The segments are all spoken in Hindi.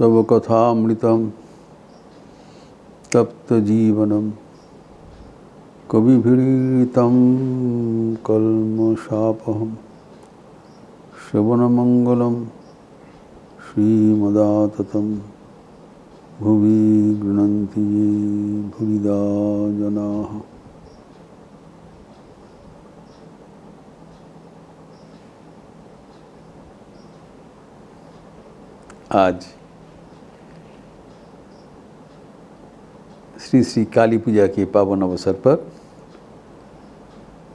तव कथामृतं तप्तजीवनं कविभिरीडितं कल्मषापहं श्रवणमङ्गलं श्रीमदाततं भुवि गृह्णन्ति ये भुविदा जनाः। आज श्री श्री काली पूजा के पावन अवसर पर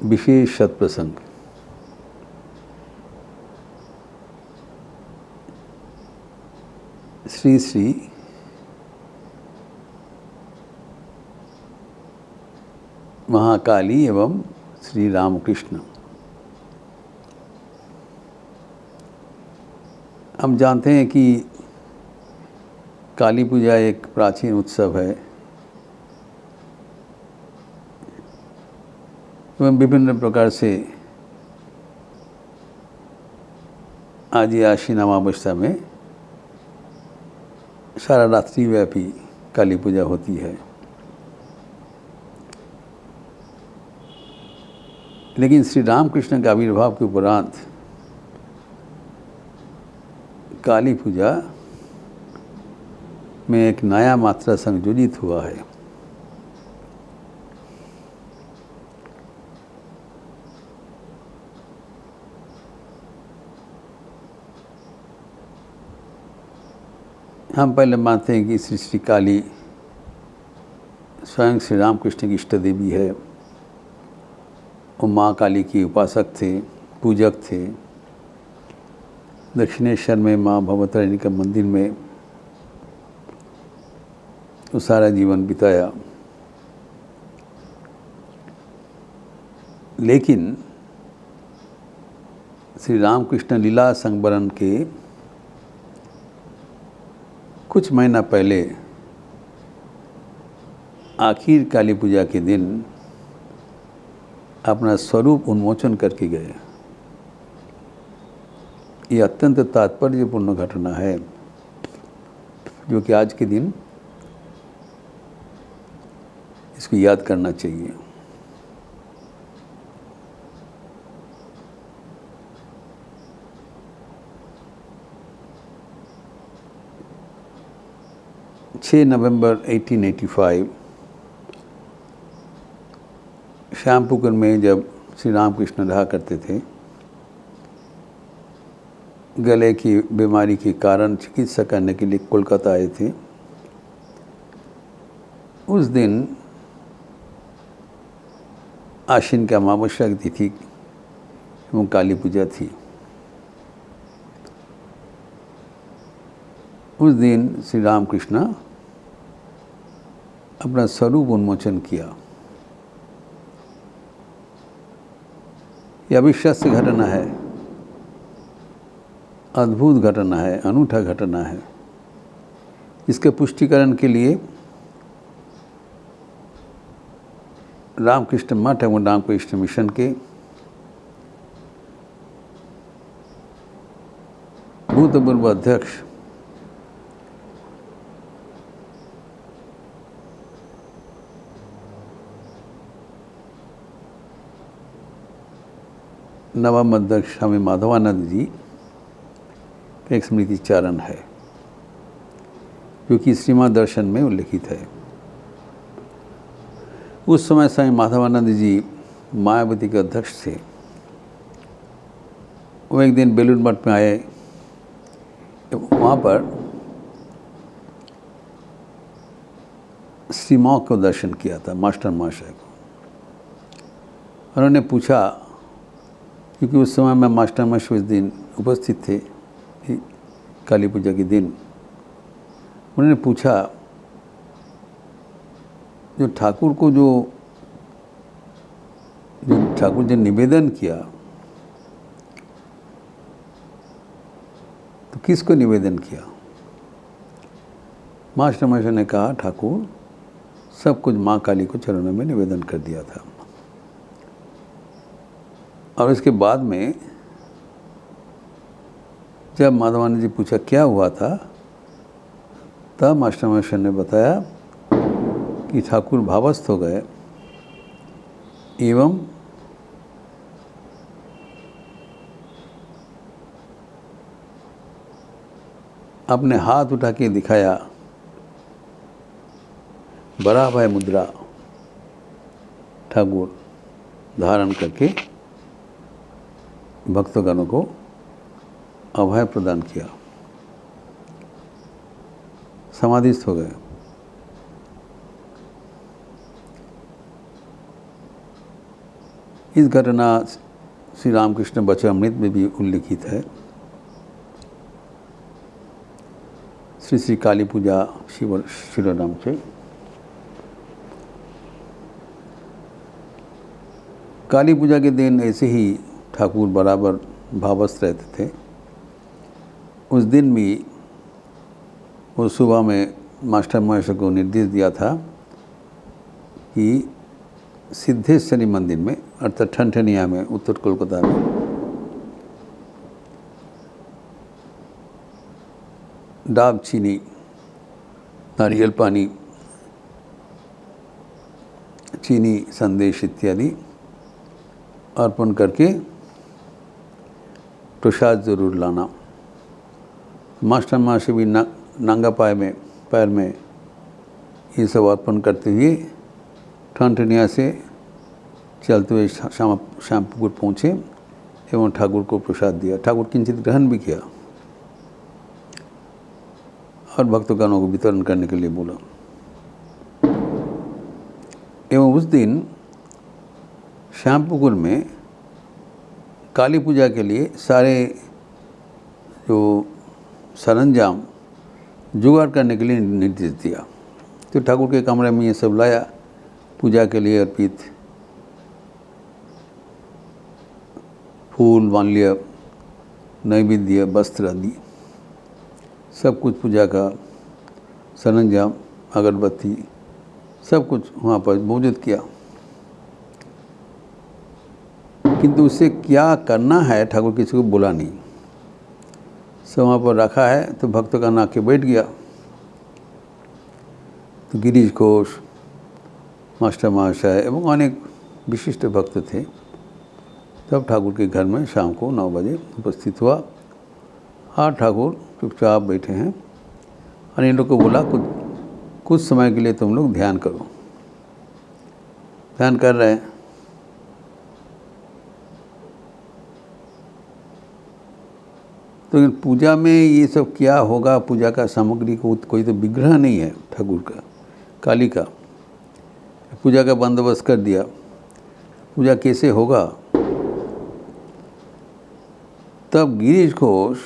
विशेष सत्प्रसंग। श्री श्री महाकाली एवं श्री रामकृष्ण। हम जानते हैं कि काली पूजा एक प्राचीन उत्सव है एवं विभिन्न प्रकार से आज ही आश्विन अमावस्या में सारा रात्रि व्यापी काली पूजा होती है। लेकिन श्री रामकृष्ण के आविर्भाव के उपरांत काली पूजा में एक नया मात्रा संयोजित हुआ है। हम पहले मानते हैं कि श्री श्री काली स्वयं श्री रामकृष्ण की इष्ट देवी है। वो माँ काली की उपासक थे, पूजक थे। दक्षिणेश्वर में माँ भवतारिणी का मंदिर में वो सारा जीवन बिताया। लेकिन श्री रामकृष्ण लीला संवरण के कुछ महीना पहले आखिर काली पूजा के दिन अपना स्वरूप उन्मोचन करके गए। ये अत्यंत तात्पर्यपूर्ण घटना है जो कि आज के दिन इसको याद करना चाहिए। नवंबर 1885 श्यामपुकुर में जब श्री रामकृष्ण रहा करते थे, गले की बीमारी के कारण चिकित्सा करने के लिए कोलकाता आए थे। उस दिन आश्विन का अमावस्या की तिथि एवं काली पूजा थी। उस दिन श्री रामकृष्ण अपना स्वरूप उन्मोचन किया। यह अविश्वास्य घटना है, अद्भुत घटना है, अनूठा घटना है। इसके पुष्टिकरण के लिए रामकृष्ण मठ एवं रामकृष्ण मिशन के भूतपूर्व अध्यक्ष नवम अध्यक्ष स्वामी माधवानंद जी का एक स्मृति चारण है जो कि श्रीमद दर्शन में उल्लिखित है। उस समय स्वामी माधवानंद जी मायावती के अध्यक्ष थे। वो एक दिन बेलूर मठ में आए। वहाँ पर श्री माँ को दर्शन किया था, मास्टर महाशय को। उन्होंने पूछा, क्योंकि उस समय मैं मास्टर महाशय उस दिन उपस्थित थे काली पूजा के दिन, उन्होंने पूछा जो ठाकुर को जो ठाकुर ने निवेदन किया तो किसको निवेदन किया? मास्टर महाशय ने कहा ठाकुर सब कुछ माँ काली को चरणों में निवेदन कर दिया था। और इसके बाद में जब माधवानंद जी पूछा क्या हुआ था, तब मास्टर ने बताया कि ठाकुर भावस्थ हो गए एवं अपने हाथ उठा के दिखाया, बड़ा भय मुद्रा ठाकुर धारण करके भक्तगणों को अभय प्रदान किया, समाधिस्थ हो गए। इस घटना श्री रामकृष्ण वचनामृत में भी उल्लिखित है। श्री श्री काली पूजा शिरोनाम से काली पूजा के दिन ऐसे ही ठाकुर बराबर भावस्थ रहते थे। उस दिन भी वो सुबह में मास्टर को निर्देश दिया था कि सिद्धेश्वरी मंदिर में अर्थात ठनठनिया में, उत्तर कोलकाता में डाब चीनी, नारियल पानी, चीनी संदेश इत्यादि अर्पण करके प्रसाद जरूर लाना। मास्टर भी नंगा पैर में ये सब अर्पण करते हुए ठनठनिया से चलते हुए श्यामपुकुर पहुँचे एवं ठाकुर को प्रसाद दिया। ठाकुर किंचित ग्रहण भी किया और भक्तगणों को वितरण करने के लिए बोला। एवं उस दिन श्यामपुकुर में काली पूजा के लिए सारे जो सरंजाम जुगाड़ करने के लिए निर्देश दिया। तो ठाकुर के कमरे में ये सब लाया, पूजा के लिए अर्पित फूल, माल्य, नैवेद्य, वस्त्र आदि सब कुछ, पूजा का सरंजाम, अगरबत्ती, सब कुछ वहाँ पर मौजूद किया। किंतु उससे क्या करना है ठाकुर किसी को बोला नहीं। सब वहाँ पर रखा है तो भक्त का नाके बैठ गया। तो गिरीश घोष, मास्टर महाशय एवं अनेक विशिष्ट भक्त थे। तब ठाकुर के घर में शाम को 9 बजे उपस्थित हुआ और ठाकुर चुपचाप बैठे हैं और इन लोग को बोला कुछ समय के लिए तुम लोग ध्यान करो। ध्यान कर रहे हैं। तो पूजा में ये सब क्या होगा, पूजा का सामग्री को कोई तो विग्रह नहीं है ठाकुर का, काली का। पूजा का बंदोबस्त कर दिया, पूजा कैसे होगा। तब गिरीश घोष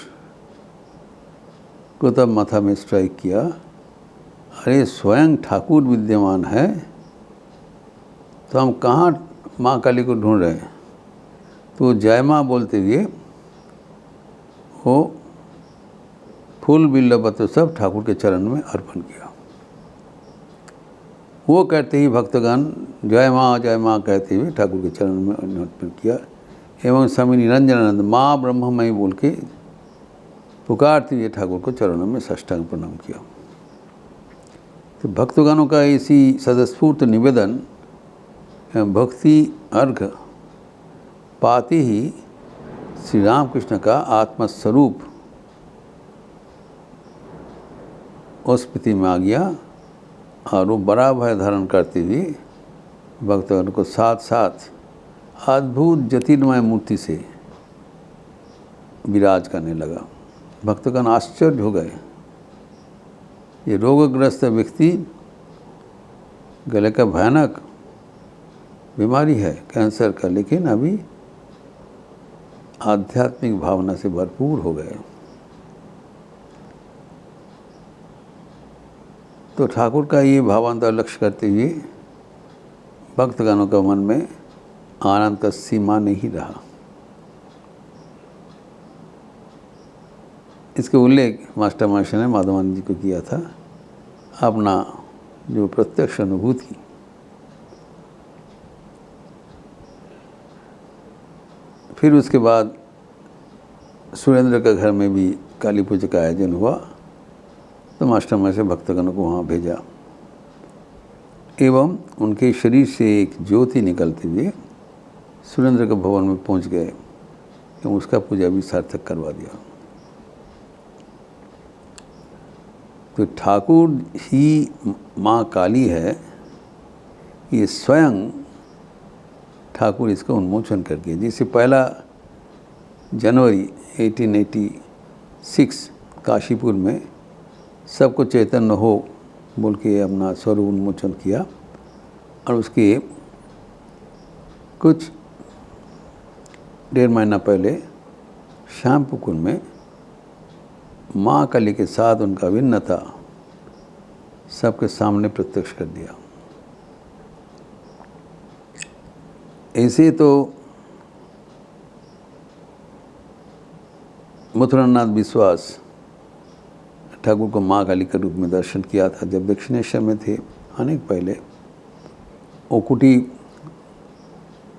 को तब माथा में स्ट्राइक किया, अरे स्वयं ठाकुर विद्यमान है तो हम कहाँ माँ काली को ढूंढ रहे हैं। तो जय माँ बोलते हुए वो फूल बिल्व सब ठाकुर के चरण में अर्पण किया। वो कहते ही भक्तगण जय माँ कहते हुए ठाकुर के चरण में अर्पण किया एवं स्वामी निरंजनानंद माँ ब्रह्ममयी बोल के पुकारते हुए ठाकुर को चरणों में साष्टांग प्रणाम किया। तो भक्तगणों का इसी सदस्फूर्त निवेदन एवं भक्ति अर्घ पाते ही श्री रामकृष्ण का आत्मस्वरूप उस स्थिति में आ गया और वो बड़ा भय धारण करते हुए भक्तगण को साथ साथ अद्भुत ज्योतिर्मय मूर्ति से विराज करने लगा। भक्तगण आश्चर्य हो गए। ये रोगग्रस्त व्यक्ति, गले का भयानक बीमारी है कैंसर का, लेकिन अभी आध्यात्मिक भावना से भरपूर हो गए। तो ठाकुर का ये भावांतर लक्ष्य करते हुए भक्तगणों का मन में आनंद का सीमा नहीं रहा। इसके उल्लेख मास्टर ने माधवानंद जी को किया था, अपना जो प्रत्यक्ष अनुभूति। फिर उसके बाद सुरेंद्र का घर में भी काली पूजा का आयोजन हुआ तो मास्टर से भक्तगणों को वहाँ भेजा एवं उनके शरीर से एक ज्योति निकलते हुए सुरेंद्र के भवन में पहुँच गए एवं उसका पूजा भी सार्थक करवा दिया। तो ठाकुर ही माँ काली है, ये स्वयं ठाकुर इसका उन्मोचन करके, जिसे 1 जनवरी 1886 काशीपुर में सबको चैतन्य हो बोल के अपना स्वरूप उन्मोचन किया और उसके कुछ 1.5 महीना पहले श्यामपुकुर में माँ काली के साथ उनका भिन्नता सबके सामने प्रत्यक्ष कर दिया। ऐसे तो मथुरानाथ विश्वास ठाकुर को माँ काली के रूप में दर्शन किया था जब दक्षिणेश्वर में थे अनेक पहले। ओकुटी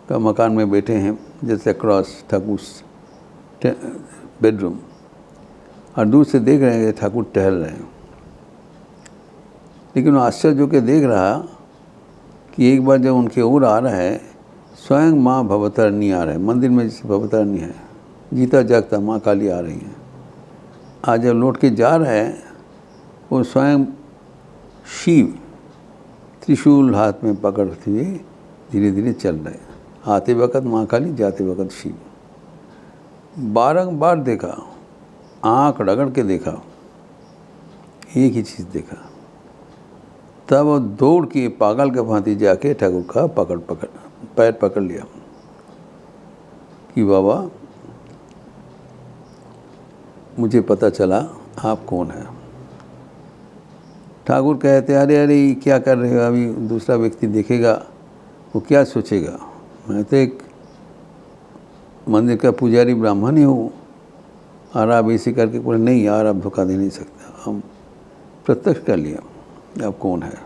का मकान में बैठे हैं जैसे अक्रॉस ठाकुर बेडरूम, और दूर से देख रहे हैं ठाकुर टहल रहे हैं। लेकिन आश्चर्य होकर देख रहा कि एक बार जब उनके ओर आ रहा है स्वयं माँ भवतारिणी आ रहे हैं। मंदिर में जैसे भवतारिणी है, जीता जागता माँ काली आ रही हैं। आज जब लौट के जा रहे हैं वो स्वयं शिव त्रिशूल हाथ में पकड़ते हुए धीरे धीरे चल रहे हैं। आते वक्त माँ काली, जाते वक्त शिव। बारंबार देखा, आँख रगड़ के देखा, एक ही चीज़ देखा। तब वो दौड़ के पागल के भांति जाके ठाकुर का पैर पकड़ लिया कि बाबा मुझे पता चला आप कौन है। ठाकुर कहते अरे अरे क्या कर रहे हो, अभी दूसरा व्यक्ति देखेगा वो क्या सोचेगा, मैं तो एक मंदिर का पुजारी ब्राह्मण ही हूँ और आप ऐसे करके बोले नहीं यार आप धोखा दे नहीं सकता। हम प्रत्यक्ष कर लिया आप कौन है।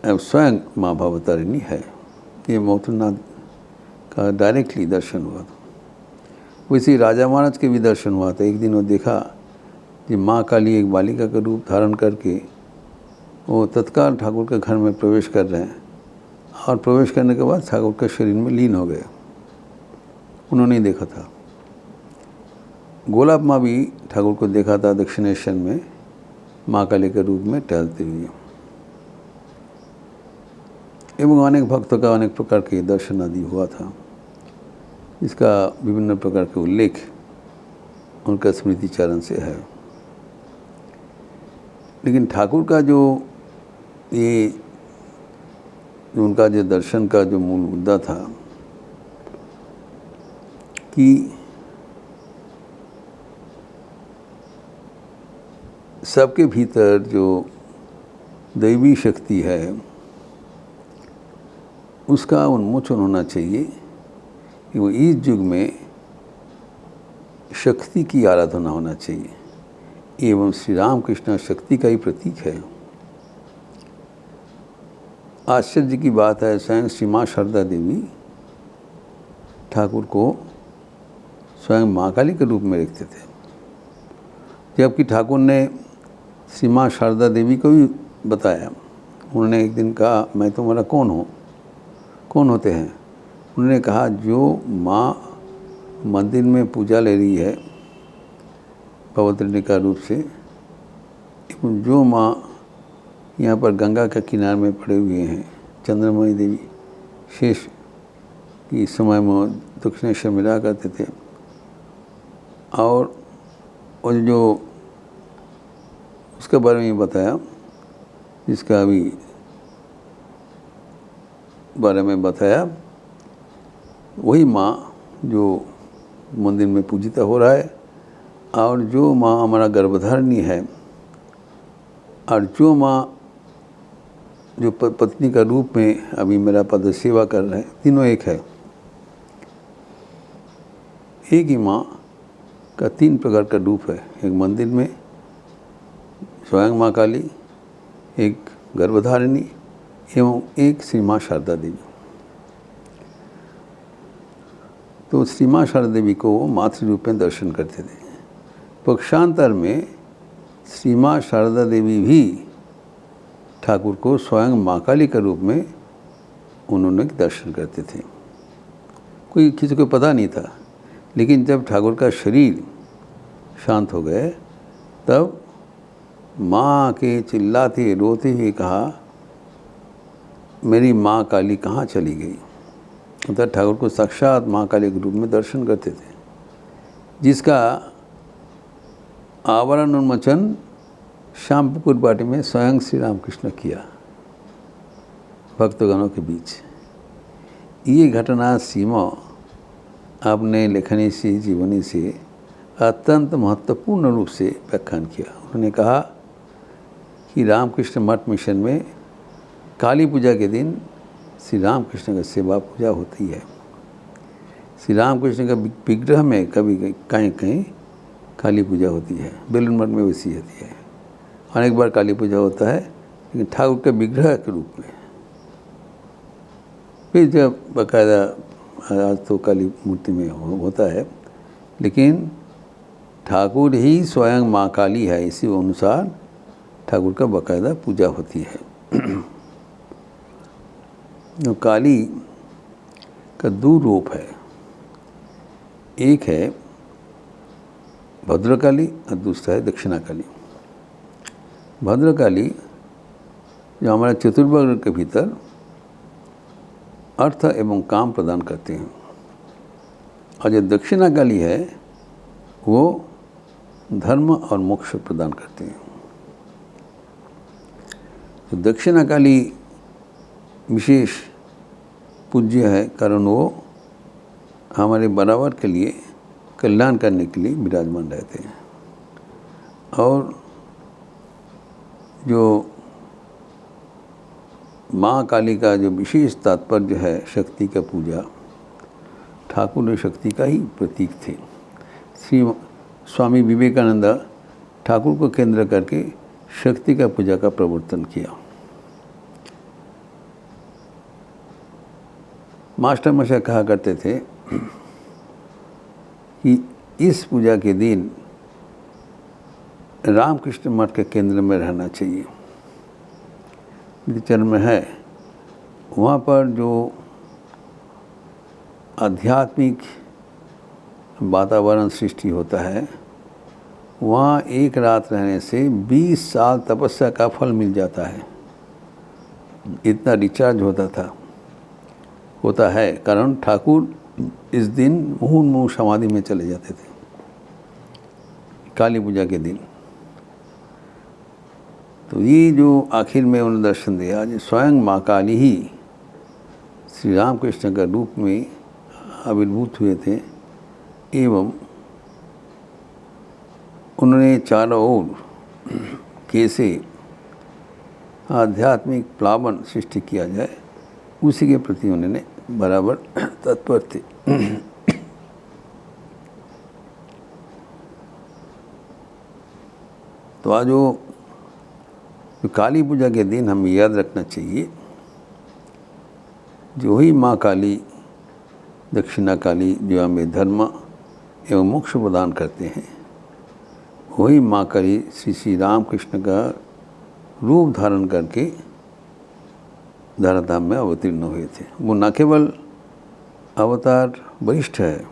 अब स्वयं माँ भवतारिणी है। ये मथुरानाथ का डायरेक्टली दर्शन हुआ था। वैसे राजा महाराज के भी दर्शन हुआ था। एक दिन वो देखा कि माँ काली एक बालिका का रूप धारण करके वो तत्काल ठाकुर के घर में प्रवेश कर रहे हैं और प्रवेश करने के बाद ठाकुर के शरीर में लीन हो गए। उन्होंने ही देखा था। गोलाब माँ भी ठाकुर को देखा था दक्षिणेश्वर में माँ काली के रूप में टहलते हुए। एवं अनेक भक्तों का अनेक प्रकार के दर्शन आदि हुआ था, इसका विभिन्न प्रकार के उल्लेख उनका स्मृति चरण से है। लेकिन ठाकुर का जो ये उनका जो दर्शन का जो मूल मुद्दा था कि सबके भीतर जो दैवी शक्ति है उसका उन्मोचन होना चाहिए कि वो इस युग में शक्ति की आराधना होना चाहिए एवं श्री राम कृष्ण शक्ति का ही प्रतीक है। आश्चर्य की बात है, स्वयं श्री माँ शारदा देवी ठाकुर को स्वयं माँ काली के रूप में रखते थे, जबकि ठाकुर ने श्री माँ शारदा देवी को भी बताया। उन्होंने एक दिन कहा मैं तुम्हारा कौन हूँ, कौन होते हैं। उन्होंने कहा जो माँ मंदिर में पूजा ले रही है भवतारिणी का रूप से, जो माँ यहाँ पर गंगा के किनारे में पड़े हुए हैं, चंद्रमणि देवी शेष की समय में दक्षिणेश्वर में रहा करते थे, और जो उसके बारे में बताया जिसका अभी बारे में बताया, वही माँ जो मंदिर में पूजिता हो रहा है और जो माँ हमारा गर्भधारिणी है और जो माँ जो पत्नी का रूप में अभी मेरा पद सेवा कर रहे हैं, तीनों एक है। एक ही माँ का 3 प्रकार का रूप है, एक मंदिर में स्वयं माँ काली, एक गर्भधारिणी एवं एक श्री माँ शारदा देवी। तो श्री माँ शारदा देवी को वो मातृ रूप में दर्शन करते थे। पक्षांतर में श्री माँ शारदा देवी भी ठाकुर को स्वयं माँ काली के रूप में उन्होंने दर्शन करते थे। कोई किसी को पता नहीं था, लेकिन जब ठाकुर का शरीर शांत हो गए तब माँ के चिल्लाते रोते हुए कहा, मेरी माँ काली कहाँ चली गई। मतलब ठाकुर को साक्षात माँ काली के रूप में दर्शन करते थे, जिसका आवरण उन्मोचन श्यामपुकुर बाटी में स्वयं श्री रामकृष्ण किया भक्तगणों के बीच। ये घटना सीमा अपने लेखनी से जीवनी से अत्यंत महत्वपूर्ण रूप से व्याख्यान किया। उन्होंने कहा कि रामकृष्ण मठ मिशन में काली पूजा के दिन श्री रामकृष्ण का सेवा पूजा होती है। श्री रामकृष्ण का विग्रह में कभी कहीं कहीं काली पूजा होती है, बेलूर मठ में वैसी होती है। अनेक बार काली पूजा होता है, लेकिन ठाकुर के विग्रह के रूप में। फिर जब बाकायदा आज तो काली मूर्ति में होता है, लेकिन ठाकुर ही स्वयं माँ काली है, इसी अनुसार ठाकुर का बाकायदा पूजा होती है। जो काली का दो रूप है, एक है भद्रकाली और दूसरा है दक्षिणाकाली। भद्रकाली जो हमारे चतुर्वर्ग के भीतर अर्थ एवं काम प्रदान करते हैं, और जो दक्षिणाकाली है वो धर्म और मोक्ष प्रदान करते हैं। तो दक्षिणाकाली विशेष पूज्य है, कारण वो हमारे बराबर के लिए कल्याण करने के लिए विराजमान रहते हैं। और जो माँ काली का जो विशेष तात्पर्य है शक्ति का पूजा, ठाकुर शक्ति का ही प्रतीक थे। श्री स्वामी विवेकानंद ठाकुर को केंद्र करके शक्ति का पूजा का प्रवर्तन किया। मास्टर मशा कहा करते थे कि इस पूजा के दिन रामकृष्ण मठ के केंद्र में रहना चाहिए। विचर में है वहाँ पर जो आध्यात्मिक वातावरण सृष्टि होता है, वहाँ एक रात रहने से 20 साल तपस्या का फल मिल जाता है। इतना रिचार्ज होता है, कारण ठाकुर इस दिन मुहुर्मुहु समाधि में चले जाते थे काली पूजा के दिन। तो ये जो आखिर में उन्होंने दर्शन दिया, जो स्वयं माँ काली ही श्री रामकृष्ण का रूप में आविर्भूत हुए थे, एवं उन्होंने चारों ओर कैसे आध्यात्मिक प्लावन सृष्टि किया जाए, उसी के प्रति उन्होंने बराबर तत्पर थे। तो आज जो काली पूजा के दिन हमें याद रखना चाहिए, जो ही माँ काली दक्षिणा काली जो हमें धर्म एवं मोक्ष प्रदान करते हैं, वही माँ काली श्री रामकृष्ण का रूप धारण करके धराधाम में अवतीर्ण हुए थे। वो न केवल अवतार वरिष्ठ है,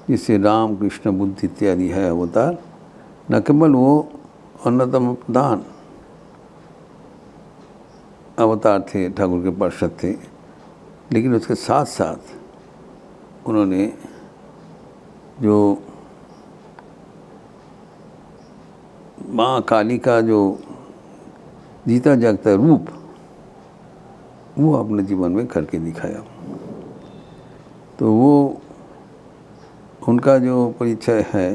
जिससे राम कृष्ण बुद्ध इत्यादि है अवतार, न केवल वो अन्नतम प्रधान अवतार थे, ठाकुर के पार्षद थे, लेकिन उसके साथ साथ उन्होंने जो माँ काली का जो जीता जागता रूप, वो अपने जीवन में करके दिखाया। तो वो उनका जो परिचय है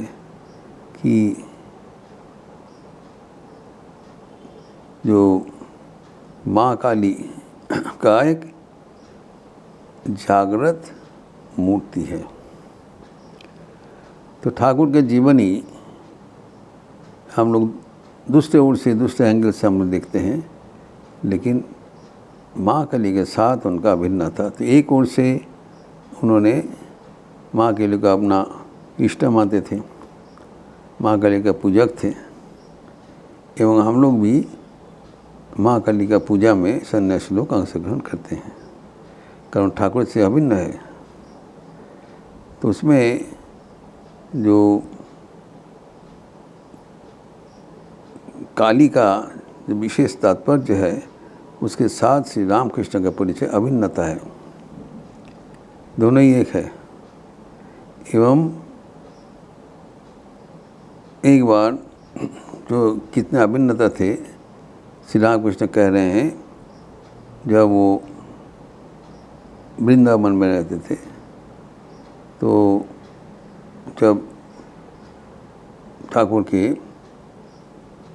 कि जो माँ काली का एक जागृत मूर्ति है। तो ठाकुर के जीवनी हम लोग दूसरे ओर से, दूसरे एंगल से हम लोग देखते हैं, लेकिन माँ काली के साथ उनका अभिन्न था। तो एक ओर से उन्होंने माँ काली को अपना इष्ट मानते थे, माँ काली का पूजक थे एवं हम लोग भी माँ काली का पूजा में सन्यासी लोग अंशग्रहण करते हैं, कारण ठाकुर से अभिन्न है। तो उसमें जो काली का जो विशेष तात्पर्य है उसके साथ श्री रामकृष्ण का परिचय अभिन्नता है, दोनों ही एक है। एवं एक बार जो कितने अभिन्नता थे श्री रामकृष्ण कह रहे हैं, जब वो वृंदावन में रहते थे तो जब ठाकुर के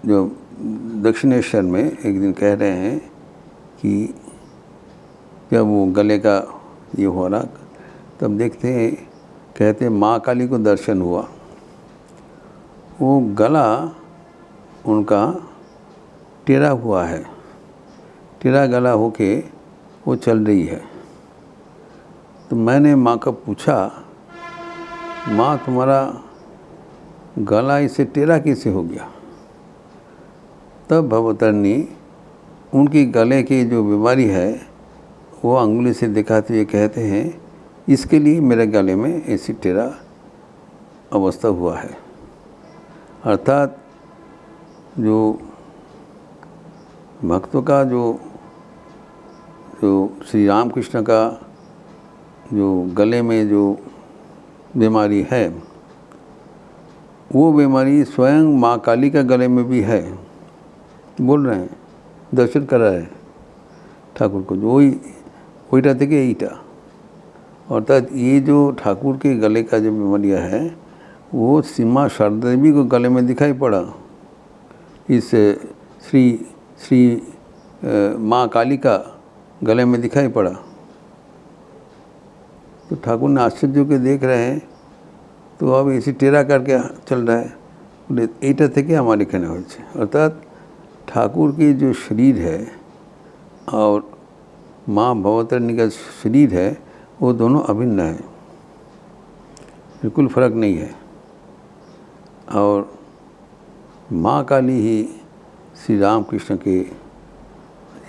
जो दक्षिणेश्वर में एक दिन कह रहे हैं कि जब वो गले का ये हो रहा तब देखते हैं, कहते हैं माँ काली को दर्शन हुआ। वो गला उनका टेढ़ा हुआ है, टेढ़ा गला होके वो चल रही है। तो मैंने माँ का पूछा, माँ तुम्हारा गला इससे टेढ़ा कैसे हो गया? तब भवतरणी उनकी गले की जो बीमारी है वो अंगुली से दिखाते हुए कहते हैं, इसके लिए मेरे गले में ऐसी टेढ़ा अवस्था हुआ है। अर्थात जो भक्तों का जो श्री रामकृष्ण का जो गले में जो बीमारी है वो बीमारी स्वयं माँ काली का गले में भी है। बोल रहे हैं, दर्शन कर रहे हैं ठाकुर को, जो वहीटा থেকে এইটা। अर्थात ये जो ठाकुर के गले का जो बीमारियाँ है वो सीमा शारदा देवी को गले में दिखाई पड़ा, इस श्री माँ काली का गले में दिखाई पड़ा। तो ठाकुर ने आश्चर्य के देख रहे हैं, तो अब ऐसी टेढ़ा करके चल रहा है, बोले এইটা থেকে আমার এখানে হয়েছে। अर्थात ठाकुर की जो शरीर है और माँ भवतरणी का शरीर है वो दोनों अभिन्न है, बिल्कुल फर्क नहीं है। और माँ काली ही श्री रामकृष्ण के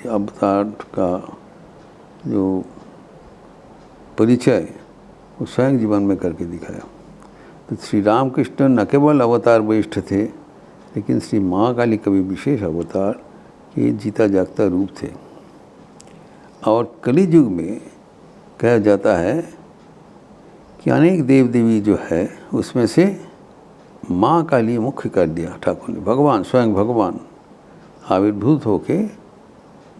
अवतार का जो परिचय वो स्वयं जीवन में करके दिखाया। तो श्री रामकृष्ण न केवल अवतार वरिष्ठ थे, लेकिन श्री माँ काली का भी विशेष अवतार के जीता जागता रूप थे। और कली युग में कहा जाता है कि अनेक देव देवी जो है उसमें से माँ काली मुख्य कर दिया ठाकुर ने। भगवान स्वयं भगवान आविर्भूत होके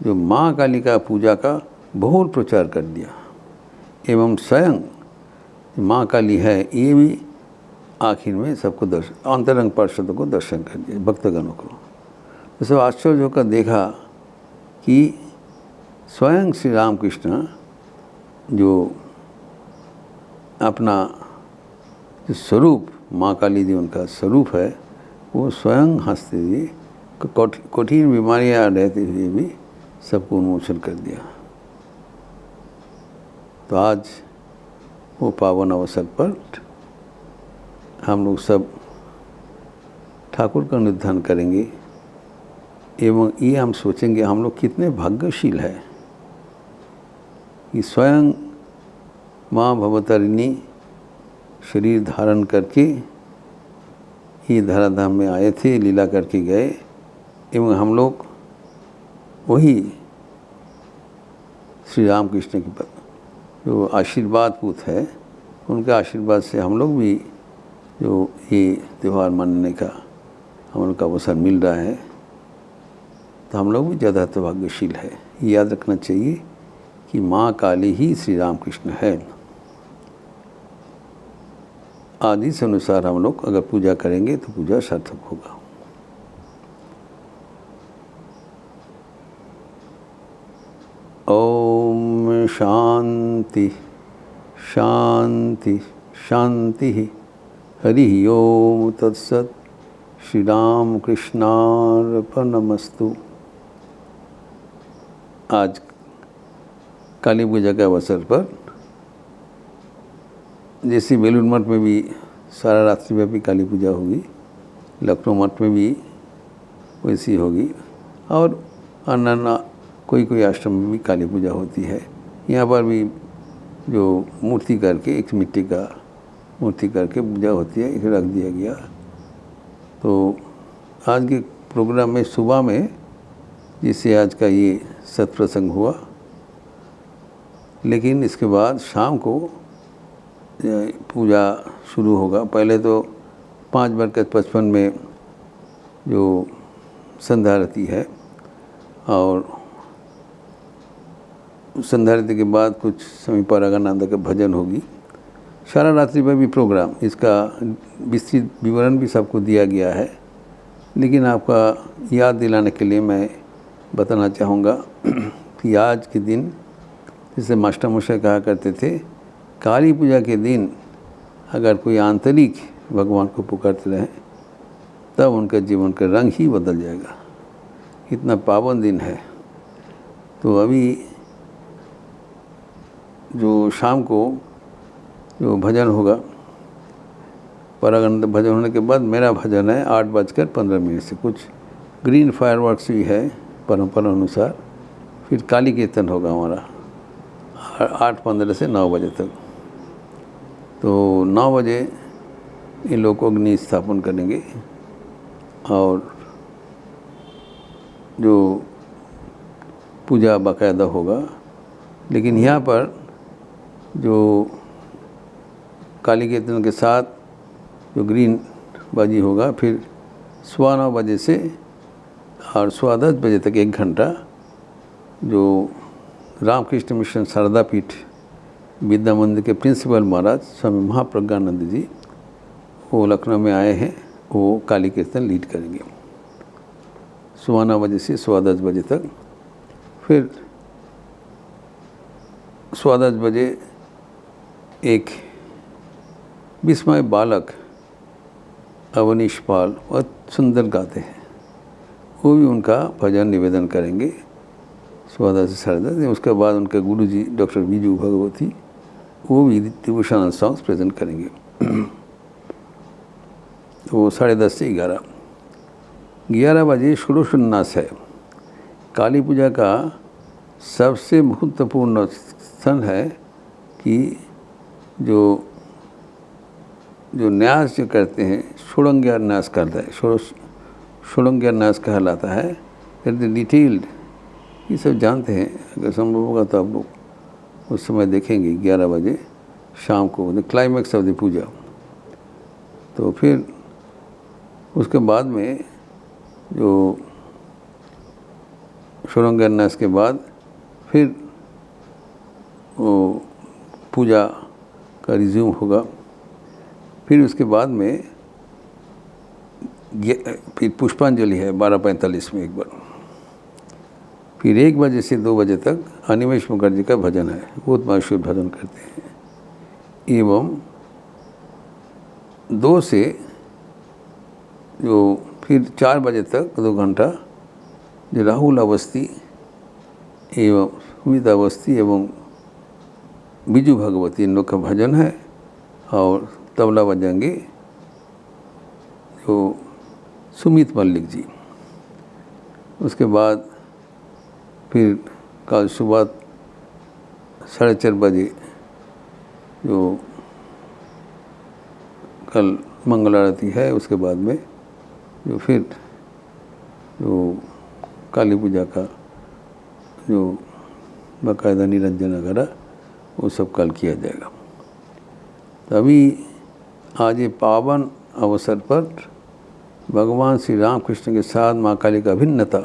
जो माँ काली का पूजा का बहुल प्रचार कर दिया, एवं स्वयं माँ काली है ये भी आखिर में सबको दर्शन, अंतरंग पार्षदों को दर्शन कर दिया, भक्तगणों को। तो सब आश्चर्य होकर देखा कि स्वयं श्री रामकृष्ण जो अपना जो स्वरूप माँ काली जी उनका स्वरूप है वो स्वयं हंसते हुए कठिन बीमारियाँ रहते हुए भी सबको उन्मोचन कर दिया। तो आज वो पावन अवसर पर हम लोग सब ठाकुर का निधान करेंगे एवं ये हम सोचेंगे हम लोग कितने भाग्यशील हैं कि स्वयं माँ भवतारिणी शरीर धारण करके ये धराधाम में आए थे, लीला करके गए, एवं हम लोग वही श्री रामकृष्ण की जो आशीर्वाद पूत है उनके आशीर्वाद से हम लोग भी जो ये त्यौहार मानने का हम लोग का अवसर मिल रहा है, तो हम लोग भी ज़्यादा तो भाग्यशील है। ये याद रखना चाहिए कि माँ काली ही श्री रामकृष्ण है। आदि से अनुसार हम लोग अगर पूजा करेंगे तो पूजा सार्थक होगा। ओम शांति शांति शांति। हरि ओम तत्सत। श्री राम कृष्णार्पणमस्तु। आज काली पूजा के अवसर पर जैसे बेलूर मठ में भी सारा रात्रि व्यापी काली पूजा होगी, लखनऊ मठ में भी वैसी होगी, और अन्य कोई आश्रम में भी काली पूजा होती है। यहाँ पर भी जो मूर्ति करके, एक मिट्टी का मूर्ति करके पूजा होती है, इसे रख दिया गया। तो आज के प्रोग्राम में सुबह में जिससे आज का ये सत्प्रसंग हुआ, लेकिन इसके बाद शाम को पूजा शुरू होगा। पहले तो 5:55 में जो संध्या आरती है, और संध्या आरती के बाद कुछ समय पर अगनानंद का भजन होगी। सारा रात्रि में भी प्रोग्राम, इसका विस्तृत विवरण भी सबको दिया गया है, लेकिन आपका याद दिलाने के लिए मैं बताना चाहूँगा कि आज के दिन, जैसे मास्टर मशा कहा करते थे, काली पूजा के दिन अगर कोई आंतरिक भगवान को पुकारते रहें तब उनका जीवन का रंग ही बदल जाएगा। इतना पावन दिन है। तो अभी जो शाम को जो भजन होगा, परागंद भजन होने के बाद मेरा भजन है 8:15 से। कुछ ग्रीन फायरवर्क्स भी है परंपरा अनुसार। फिर काली कीर्तन होगा हमारा 8:15 से 9 बजे तक। तो 9 बजे इन लोग को अग्नि स्थापन करेंगे, और जो पूजा बाकायदा होगा। लेकिन यहाँ पर जो काली कीर्तन के साथ जो ग्रीन बाजी होगा, फिर 9:15 बजे से और 10:15 बजे तक 1 घंटा जो रामकृष्ण मिशन शारदा पीठ विद्या मंदिर के प्रिंसिपल महाराज स्वामी महाप्रज्ञानंद जी, वो लखनऊ में आए हैं, वो काली कीर्तन लीड करेंगे 9:15 बजे से 10:15 बजे तक। फिर 10:15 बजे एक विस्मय बालक अवनीश पाल बहुत सुंदर गाते हैं, वो भी उनका भजन निवेदन करेंगे 10:15 से 10:30। उसके बाद उनके गुरुजी डॉक्टर बीजू भगवती, वो भी डिवोशनल सॉन्ग्स प्रेजेंट करेंगे। तो 10:30 से 11 बजे षोडशोन्नास है। काली पूजा का सबसे महत्वपूर्ण क्षण है कि जो न्यास जो करते हैं, षोडंग्यान्यास करता है, षोडंग्यान्यास कहलाता है। डिटेल्ड ये सब जानते हैं, अगर संभव होगा तो आप लोग उस समय देखेंगे 11 बजे शाम को, द क्लाइमैक्स ऑफ द पूजा। तो फिर उसके बाद में जो षोडंग्यान्यास के बाद फिर वो पूजा का रिज्यूम होगा। फिर उसके बाद में फिर पुष्पांजलि है 12:45 में एक बार। फिर 1 बजे से 2 बजे तक अनिमेश मुखर्जी का भजन है, बहुत मशहूर भजन करते हैं। एवं 2 से जो फिर 4 बजे तक 2 घंटा जो राहुल अवस्थी एवं सुमित अवस्थी एवं बीजू भगवती, इन लोग का भजन है, और तबला बजाएंगे जो सुमित मल्लिक जी। उसके बाद फिर कल सुबह 4:30 बजे जो कल मंगल आरती है, उसके बाद में जो फिर जो काली पूजा का जो बाकायदा निरंजन वगैरह वो सब कल किया जाएगा। तभी आज ये पावन अवसर पर भगवान श्री रामकृष्ण के साथ माँ काली का अभिन्नता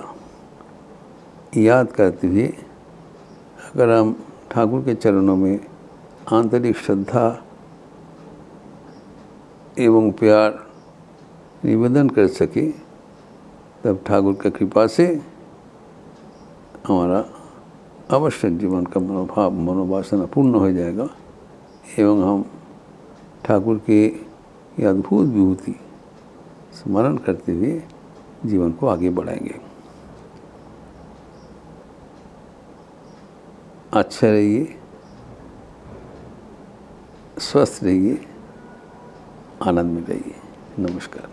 याद करते हुए, अगर हम ठाकुर के चरणों में आंतरिक श्रद्धा एवं प्यार निवेदन कर सके, तब ठाकुर की कृपा से हमारा अवश्य जीवन का मनोवासना पूर्ण हो जाएगा, एवं हम ठाकुर के ये अद्भुत विभूति स्मरण करते हुए जीवन को आगे बढ़ाएंगे। अच्छा रहिए, स्वस्थ रहिए, आनंद में रहिए। नमस्कार।